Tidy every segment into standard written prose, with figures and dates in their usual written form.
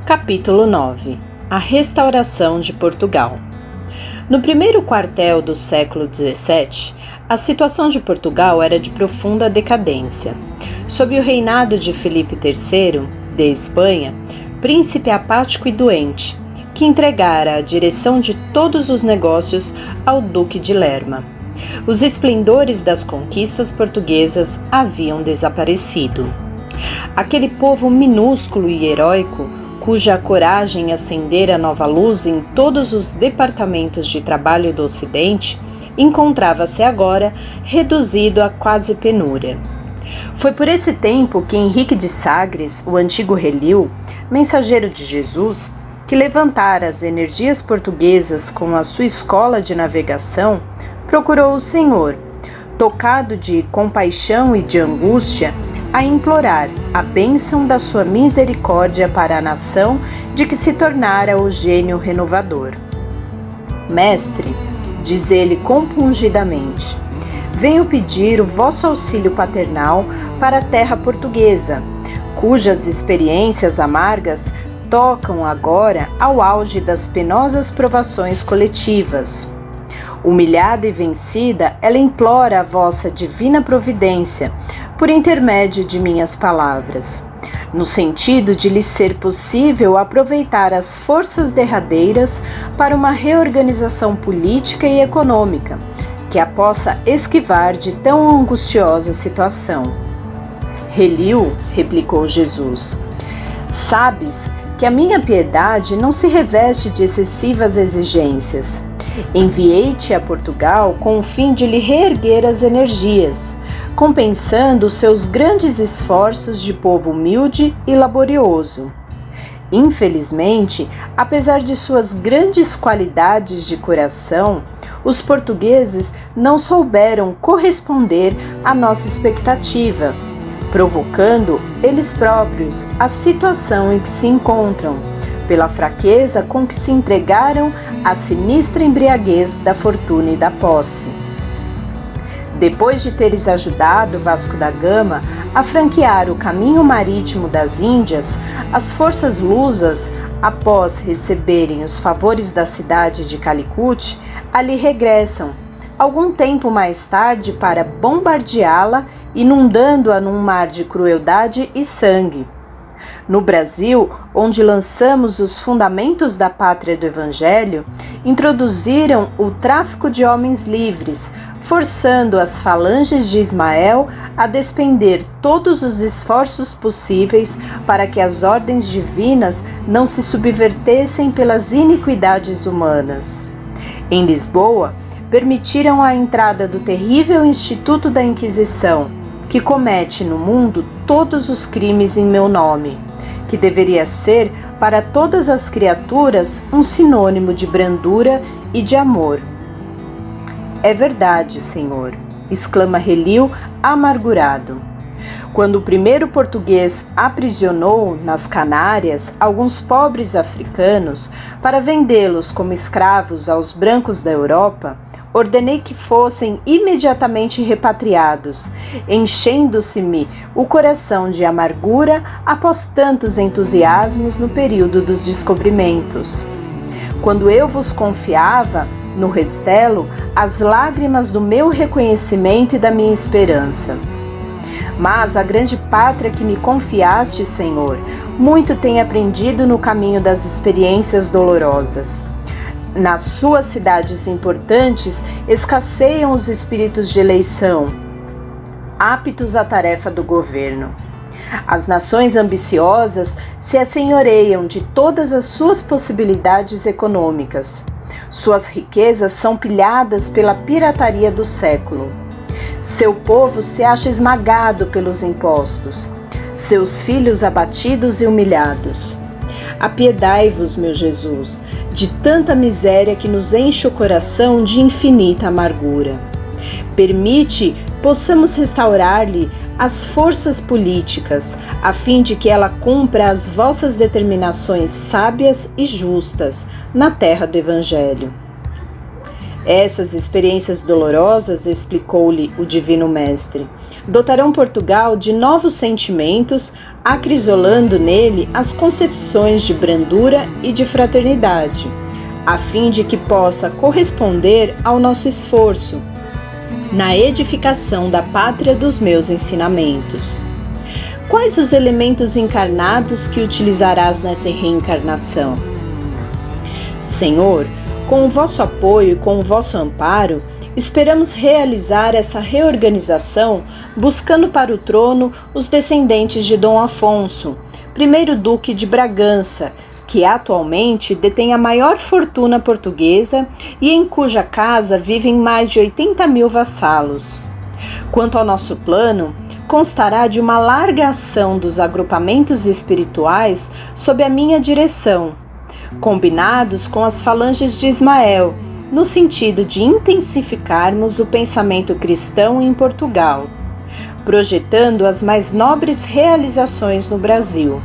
Capítulo 9. A restauração de Portugal. No primeiro quartel do século XVII, a situação de Portugal era de profunda decadência. Sob o reinado de Filipe III, de Espanha, príncipe apático e doente, que entregara a direção de todos os negócios ao Duque de Lerma. Os esplendores das conquistas portuguesas haviam desaparecido. Aquele povo minúsculo e heróico, cuja coragem acendera nova luz em todos os departamentos de trabalho do Ocidente, encontrava-se agora reduzido a quase penúria. Foi por esse tempo que Henrique de Sagres, o antigo Relil, mensageiro de Jesus, que levantara as energias portuguesas com a sua escola de navegação, procurou o Senhor, tocado de compaixão e de angústia, a implorar a bênção da sua misericórdia para a nação de que se tornara o gênio renovador. Mestre, diz ele compungidamente, venho pedir o vosso auxílio paternal para a terra portuguesa, cujas experiências amargas tocam agora ao auge das penosas provações coletivas. Humilhada e vencida, ela implora a vossa divina providência, por intermédio de minhas palavras, no sentido de lhe ser possível aproveitar as forças derradeiras para uma reorganização política e econômica, que a possa esquivar de tão angustiosa situação. Relil, replicou Jesus, sabes que a minha piedade não se reveste de excessivas exigências. Enviei-te a Portugal com o fim de lhe reerguer as energias, compensando os seus grandes esforços de povo humilde e laborioso. Infelizmente, apesar de suas grandes qualidades de coração, os portugueses não souberam corresponder à nossa expectativa, provocando eles próprios a situação em que se encontram, pela fraqueza com que se entregaram à sinistra embriaguez da fortuna e da posse. Depois de teres ajudado Vasco da Gama a franquear o caminho marítimo das Índias, as forças lusas, após receberem os favores da cidade de Calicut, ali regressam, algum tempo mais tarde, para bombardeá-la, inundando-a num mar de crueldade e sangue. No Brasil, onde lançamos os fundamentos da pátria do Evangelho, introduziram o tráfico de homens livres, forçando as falanges de Ismael a despender todos os esforços possíveis para que as ordens divinas não se subvertessem pelas iniquidades humanas. Em Lisboa, permitiram a entrada do terrível Instituto da Inquisição, que comete no mundo todos os crimes em meu nome, que deveria ser para todas as criaturas um sinônimo de brandura e de amor. É verdade, Senhor, exclama Relil amargurado. Quando o primeiro português aprisionou nas Canárias alguns pobres africanos para vendê-los como escravos aos brancos da Europa, ordenei que fossem imediatamente repatriados, enchendo-se-me o coração de amargura após tantos entusiasmos no período dos descobrimentos. Quando eu vos confiava, no Restelo, as lágrimas do meu reconhecimento e da minha esperança. Mas a grande pátria que me confiaste, Senhor, muito tem aprendido no caminho das experiências dolorosas. Nas suas cidades importantes escasseiam os espíritos de eleição, aptos à tarefa do governo. As nações ambiciosas se assenhoreiam de todas as suas possibilidades econômicas. Suas riquezas são pilhadas pela pirataria do século. Seu povo se acha esmagado pelos impostos, seus filhos abatidos e humilhados. Apiedai-vos, meu Jesus, de tanta miséria que nos enche o coração de infinita amargura. Permite possamos restaurar-lhe as forças políticas, a fim de que ela cumpra as vossas determinações sábias e justas na terra do Evangelho. Essas experiências dolorosas, explicou-lhe o Divino Mestre, dotarão Portugal de novos sentimentos acrisolando nele as concepções de brandura e de fraternidade, a fim de que possa corresponder ao nosso esforço na edificação da pátria dos meus ensinamentos. Quais os elementos encarnados que utilizarás nessa reencarnação? Senhor, com o vosso apoio e com o vosso amparo, esperamos realizar essa reorganização buscando para o trono os descendentes de Dom Afonso, primeiro Duque de Bragança, que atualmente detém a maior fortuna portuguesa e em cuja casa vivem mais de 80.000 vassalos. Quanto ao nosso plano, constará de uma larga ação dos agrupamentos espirituais sob a minha direção, combinados com as falanges de Ismael, no sentido de intensificarmos o pensamento cristão em Portugal, projetando as mais nobres realizações no Brasil,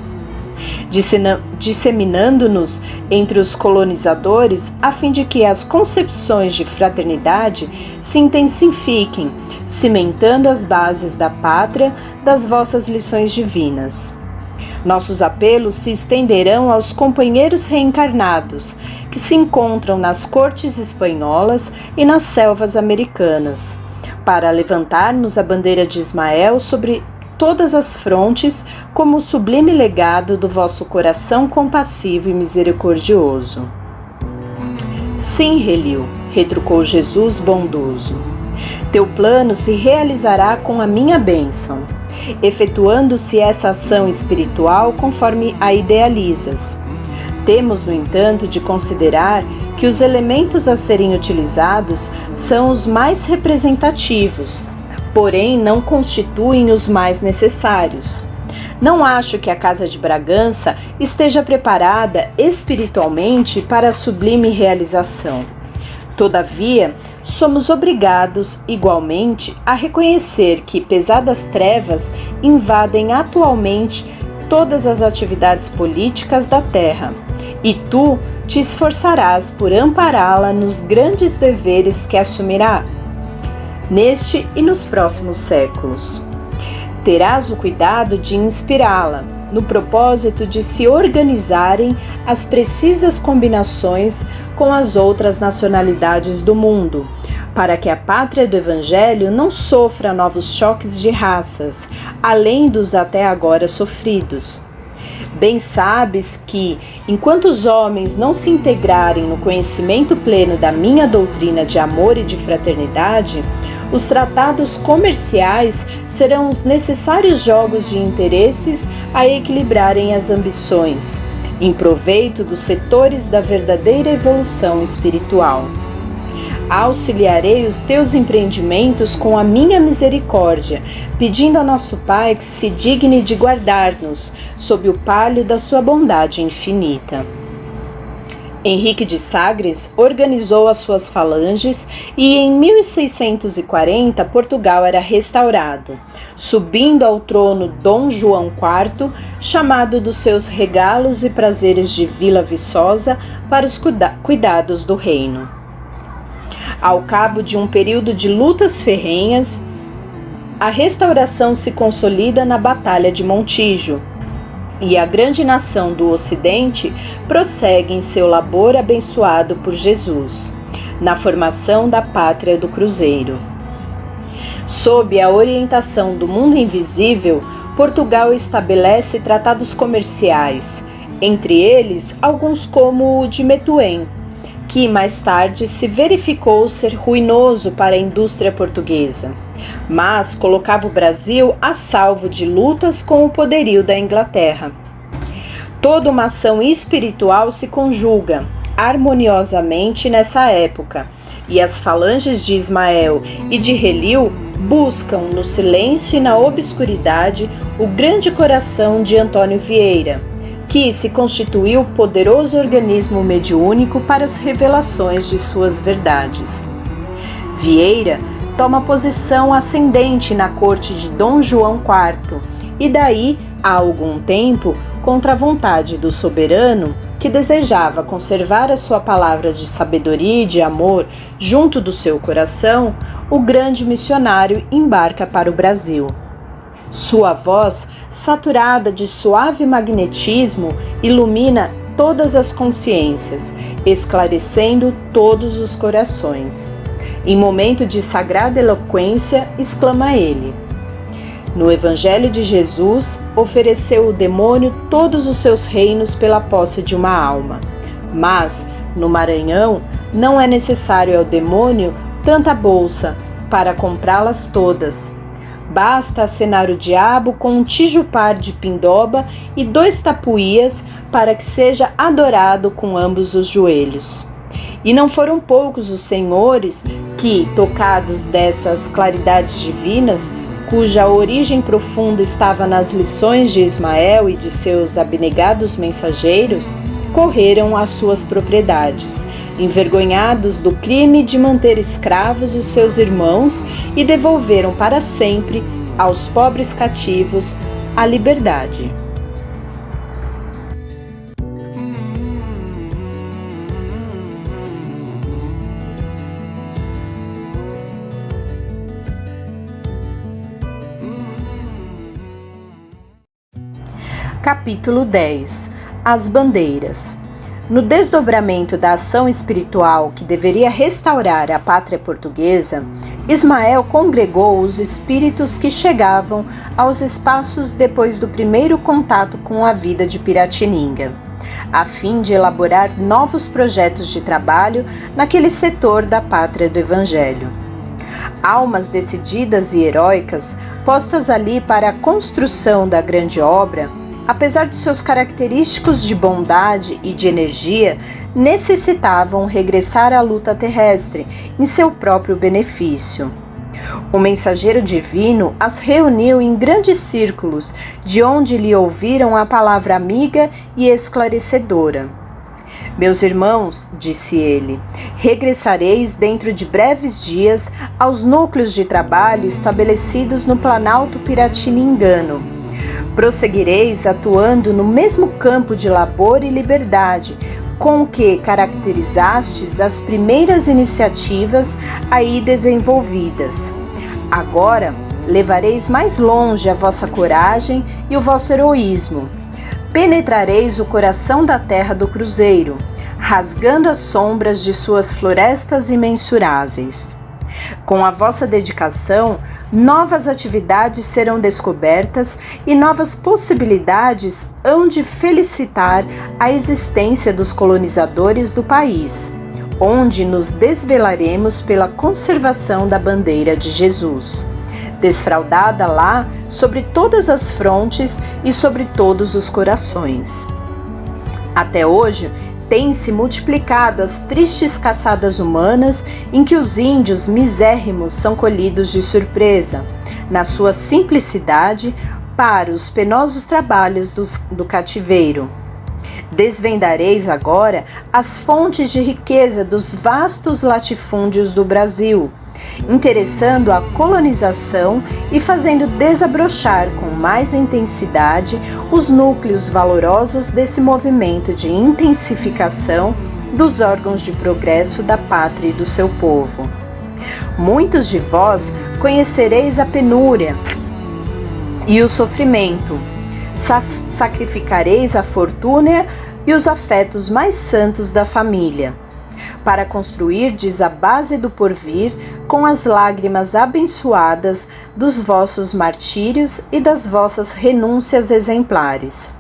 disseminando-nos entre os colonizadores a fim de que as concepções de fraternidade se intensifiquem, cimentando as bases da pátria das vossas lições divinas. Nossos apelos se estenderão aos companheiros reencarnados que se encontram nas cortes espanholas e nas selvas americanas, para levantarmos a bandeira de Ismael sobre todas as frontes como o sublime legado do vosso coração compassivo e misericordioso. Sim, Relio, retrucou Jesus bondoso. Teu plano se realizará com a minha bênção, efetuando-se essa ação espiritual conforme a idealizas. Temos, no entanto, de considerar que os elementos a serem utilizados são os mais representativos, porém não constituem os mais necessários. Não acho que a Casa de Bragança esteja preparada espiritualmente para a sublime realização. Todavia, somos obrigados, igualmente, a reconhecer que pesadas trevas invadem atualmente todas as atividades políticas da Terra, e tu te esforçarás por ampará-la nos grandes deveres que assumirá, neste e nos próximos séculos. Terás o cuidado de inspirá-la, no propósito de se organizarem as precisas combinações com as outras nacionalidades do mundo, para que a pátria do Evangelho não sofra novos choques de raças, além dos até agora sofridos. Bem sabes que, enquanto os homens não se integrarem no conhecimento pleno da minha doutrina de amor e de fraternidade, os tratados comerciais serão os necessários jogos de interesses a equilibrarem as ambições, em proveito dos setores da verdadeira evolução espiritual. Auxiliarei os teus empreendimentos com a minha misericórdia, pedindo a nosso Pai que se digne de guardar-nos sob o palio da sua bondade infinita. Henrique de Sagres organizou as suas falanges e em 1640 Portugal era restaurado, subindo ao trono Dom João IV, chamado dos seus regalos e prazeres de Vila Viçosa para os cuidados do reino. Ao cabo de um período de lutas ferrenhas, a restauração se consolida na Batalha de Montijo, e a grande nação do Ocidente prossegue em seu labor abençoado por Jesus, na formação da pátria do Cruzeiro. Sob a orientação do mundo invisível, Portugal estabelece tratados comerciais, entre eles alguns como o de Methuen, que mais tarde se verificou ser ruinoso para a indústria portuguesa, mas colocava o Brasil a salvo de lutas com o poderio da Inglaterra. Toda uma ação espiritual se conjuga harmoniosamente nessa época, e as falanges de Ismael e de Relio buscam no silêncio e na obscuridade o grande coração de Antônio Vieira, que se constituiu poderoso organismo mediúnico para as revelações de suas verdades. Vieira toma posição ascendente na corte de Dom João IV, e daí, há algum tempo, contra a vontade do soberano, que desejava conservar a sua palavra de sabedoria e de amor junto do seu coração, o grande missionário embarca para o Brasil. Sua voz saturada de suave magnetismo, ilumina todas as consciências, esclarecendo todos os corações. Em momento de sagrada eloquência, exclama ele: no Evangelho de Jesus, ofereceu o demônio todos os seus reinos pela posse de uma alma. Mas, no Maranhão, não é necessário ao demônio tanta bolsa para comprá-las todas. Basta acenar o diabo com um tijupar de pindoba e 2 tapuias para que seja adorado com ambos os joelhos. E não foram poucos os senhores que, tocados dessas claridades divinas, cuja origem profunda estava nas lições de Ismael e de seus abnegados mensageiros, correram às suas propriedades, envergonhados do crime de manter escravos os seus irmãos, e devolveram para sempre aos pobres cativos a liberdade. Capítulo 10. As bandeiras. No desdobramento da ação espiritual que deveria restaurar a pátria portuguesa, Ismael congregou os espíritos que chegavam aos espaços depois do primeiro contato com a vida de Piratininga, a fim de elaborar novos projetos de trabalho naquele setor da pátria do Evangelho. Almas decididas e heróicas, postas ali para a construção da grande obra, apesar de seus característicos de bondade e de energia, necessitavam regressar à luta terrestre em seu próprio benefício. O mensageiro divino as reuniu em grandes círculos, de onde lhe ouviram a palavra amiga e esclarecedora. Meus irmãos, disse ele, regressareis dentro de breves dias aos núcleos de trabalho estabelecidos no Planalto Piratiningano. Prosseguireis atuando no mesmo campo de labor e liberdade com que caracterizastes as primeiras iniciativas aí desenvolvidas. Agora levareis mais longe a vossa coragem e o vosso heroísmo. Penetrareis o coração da terra do Cruzeiro, rasgando as sombras de suas florestas imensuráveis. Com a vossa dedicação, novas atividades serão descobertas e novas possibilidades hão de felicitar a existência dos colonizadores do país, onde nos desvelaremos pela conservação da bandeira de Jesus, desfraldada lá sobre todas as frontes e sobre todos os corações. Até hoje, têm-se multiplicado as tristes caçadas humanas em que os índios misérrimos são colhidos de surpresa, na sua simplicidade, para os penosos trabalhos do cativeiro. Desvendareis agora as fontes de riqueza dos vastos latifúndios do Brasil, interessando a colonização e fazendo desabrochar com mais intensidade os núcleos valorosos desse movimento de intensificação dos órgãos de progresso da pátria e do seu povo. Muitos de vós conhecereis a penúria e o sofrimento, sacrificareis a fortuna e os afetos mais santos da família, para construirdes a base do porvir com as lágrimas abençoadas dos vossos martírios e das vossas renúncias exemplares.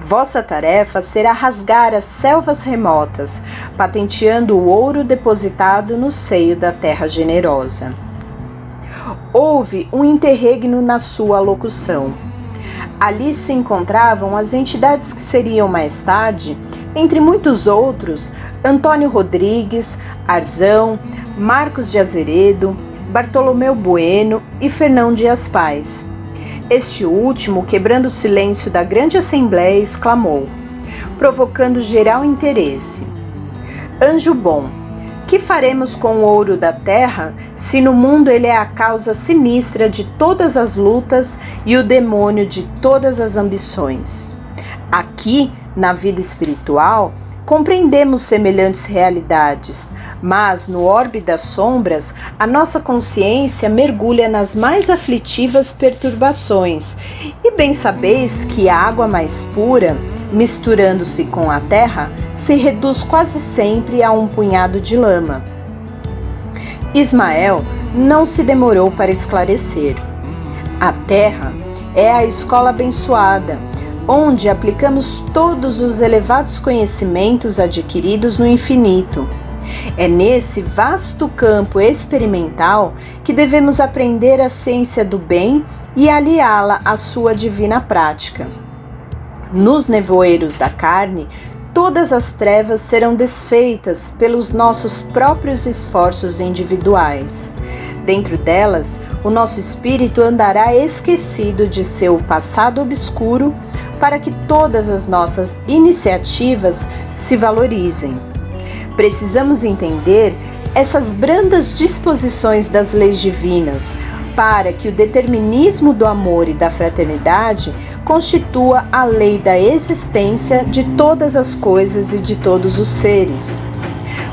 Vossa tarefa será rasgar as selvas remotas, patenteando o ouro depositado no seio da terra generosa. Houve um interregno na sua locução. Ali se encontravam as entidades que seriam mais tarde, entre muitos outros, Antônio Rodrigues, Arzão, Marcos de Azeredo, Bartolomeu Bueno e Fernão Dias Pais. Este último, quebrando o silêncio da grande assembleia, exclamou, provocando geral interesse: Anjo bom, que faremos com o ouro da terra, se no mundo ele é a causa sinistra de todas as lutas e o demônio de todas as ambições? Aqui, na vida espiritual, Compreendemos semelhantes realidades, mas no orbe das sombras, a nossa consciência mergulha nas mais aflitivas perturbações, e bem sabeis que a água mais pura, misturando-se com a terra, se reduz quase sempre a um punhado de lama. Ismael não se demorou para esclarecer. A terra é a escola abençoada, onde aplicamos todos os elevados conhecimentos adquiridos no infinito. É nesse vasto campo experimental que devemos aprender a ciência do bem e aliá-la à sua divina prática. Nos nevoeiros da carne, todas as trevas serão desfeitas pelos nossos próprios esforços individuais. Dentro delas, o nosso espírito andará esquecido de seu passado obscuro, para que todas as nossas iniciativas se valorizem. Precisamos entender essas brandas disposições das leis divinas, para que o determinismo do amor e da fraternidade constitua a lei da existência de todas as coisas e de todos os seres.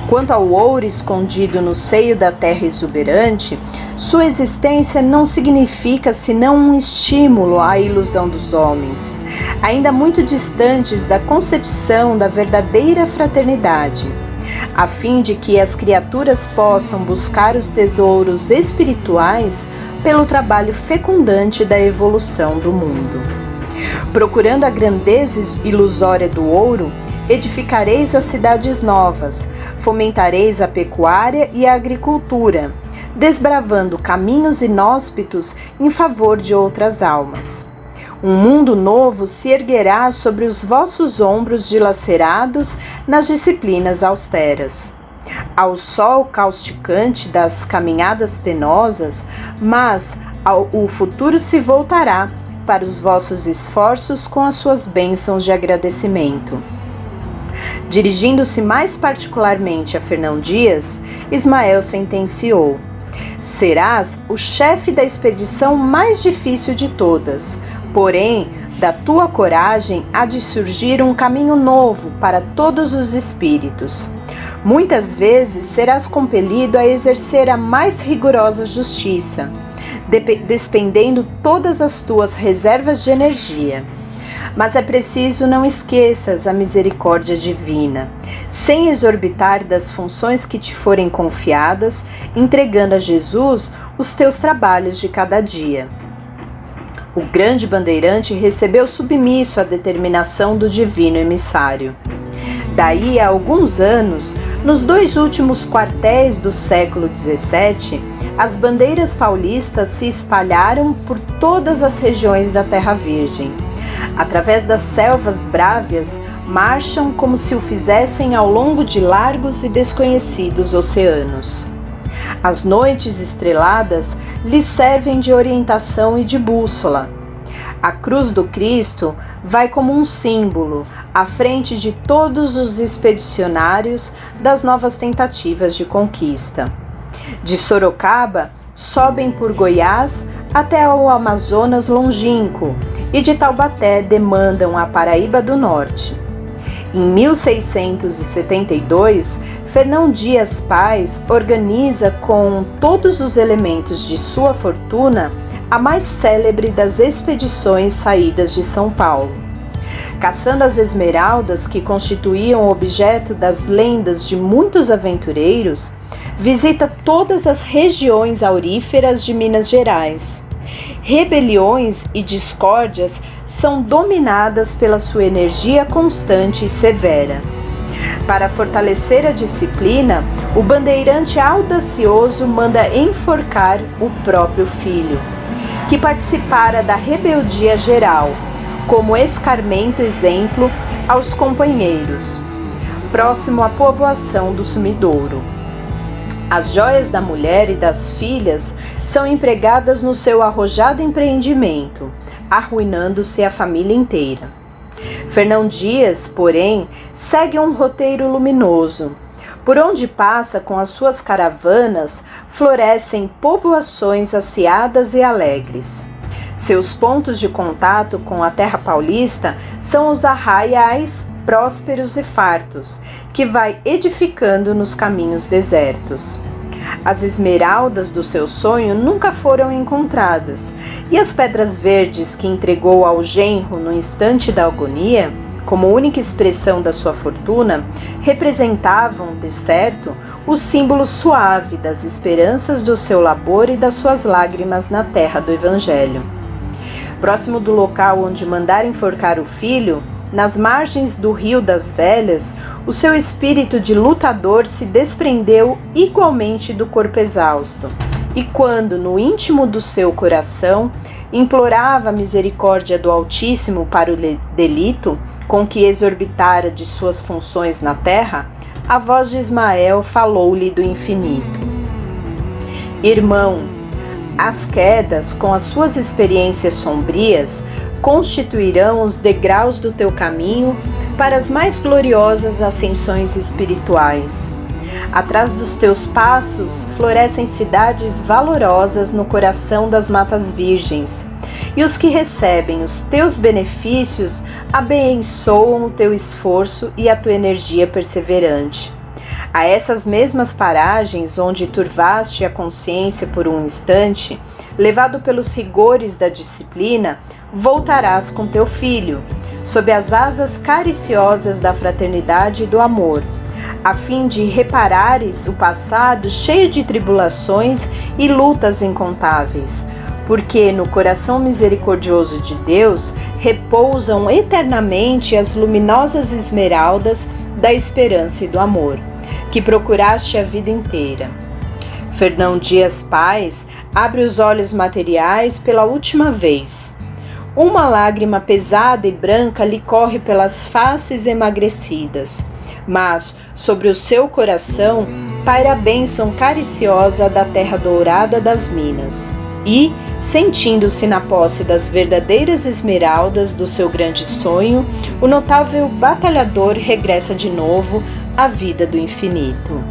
Quanto ao ouro escondido no seio da terra exuberante, sua existência não significa senão um estímulo à ilusão dos homens, ainda muito distantes da concepção da verdadeira fraternidade, a fim de que as criaturas possam buscar os tesouros espirituais pelo trabalho fecundante da evolução do mundo. Procurando a grandeza ilusória do ouro, edificareis as cidades novas, fomentareis a pecuária e a agricultura, desbravando caminhos inóspitos em favor de outras almas. Um mundo novo se erguerá sobre os vossos ombros dilacerados nas disciplinas austeras. Ao sol causticante das caminhadas penosas, mas o futuro se voltará para os vossos esforços com as suas bênçãos de agradecimento. Dirigindo-se mais particularmente a Fernão Dias, Ismael sentenciou: serás o chefe da expedição mais difícil de todas, porém, da tua coragem há de surgir um caminho novo para todos os espíritos. Muitas vezes serás compelido a exercer a mais rigorosa justiça, despendendo todas as tuas reservas de energia. Mas é preciso não esqueças a misericórdia divina, sem exorbitar das funções que te forem confiadas, entregando a Jesus os teus trabalhos de cada dia. O grande bandeirante recebeu submisso a determinação do divino emissário. Daí a alguns anos, nos 2 últimos quartéis do século XVII, as bandeiras paulistas se espalharam por todas as regiões da Terra Virgem. Através das selvas brávias, marcham como se o fizessem ao longo de largos e desconhecidos oceanos. As noites estreladas lhes servem de orientação e de bússola. A cruz do Cristo vai como um símbolo à frente de todos os expedicionários das novas tentativas de conquista. De Sorocaba, sobem por Goiás até ao Amazonas longínquo e de Taubaté demandam a Paraíba do Norte. Em 1672, Fernão Dias Paz organiza com todos os elementos de sua fortuna a mais célebre das expedições saídas de São Paulo. Caçando as esmeraldas que constituíam objeto das lendas de muitos aventureiros, visita todas as regiões auríferas de Minas Gerais. Rebeliões e discórdias são dominadas pela sua energia constante e severa. Para fortalecer a disciplina, o bandeirante audacioso manda enforcar o próprio filho, que participara da rebeldia geral, como escarmento exemplo aos companheiros, próximo à povoação do Sumidouro. As joias da mulher e das filhas são empregadas no seu arrojado empreendimento, arruinando-se a família inteira. Fernão Dias, porém, segue um roteiro luminoso. Por onde passa com as suas caravanas, florescem povoações asseadas e alegres. Seus pontos de contato com a terra paulista são os arraiais prósperos e fartos, que vai edificando nos caminhos desertos. As esmeraldas do seu sonho nunca foram encontradas, e as pedras verdes que entregou ao genro no instante da agonia, como única expressão da sua fortuna, representavam, de certo, o símbolo suave das esperanças do seu labor e das suas lágrimas na terra do Evangelho. Próximo do local onde mandara enforcar o filho, nas margens do Rio das Velhas, o seu espírito de lutador se desprendeu igualmente do corpo exausto, e quando, no íntimo do seu coração, implorava a misericórdia do Altíssimo para o delito com que exorbitara de suas funções na terra, a voz de Ismael falou-lhe do infinito. Irmão, as quedas, com as suas experiências sombrias, constituirão os degraus do teu caminho para as mais gloriosas ascensões espirituais. Atrás dos teus passos florescem cidades valorosas no coração das matas virgens, e os que recebem os teus benefícios abençoam o teu esforço e a tua energia perseverante. A essas mesmas paragens onde turvaste a consciência por um instante, levado pelos rigores da disciplina, voltarás com teu filho, sob as asas cariciosas da fraternidade e do amor, a fim de reparares o passado cheio de tribulações e lutas incontáveis, porque no coração misericordioso de Deus repousam eternamente as luminosas esmeraldas da esperança e do amor, que procuraste a vida inteira. Fernão Dias Paz abre os olhos materiais pela última vez. Uma lágrima pesada e branca lhe corre pelas faces emagrecidas, mas sobre o seu coração paira a bênção cariciosa da terra dourada das Minas, e, sentindo-se na posse das verdadeiras esmeraldas do seu grande sonho, o notável batalhador regressa de novo à vida do infinito.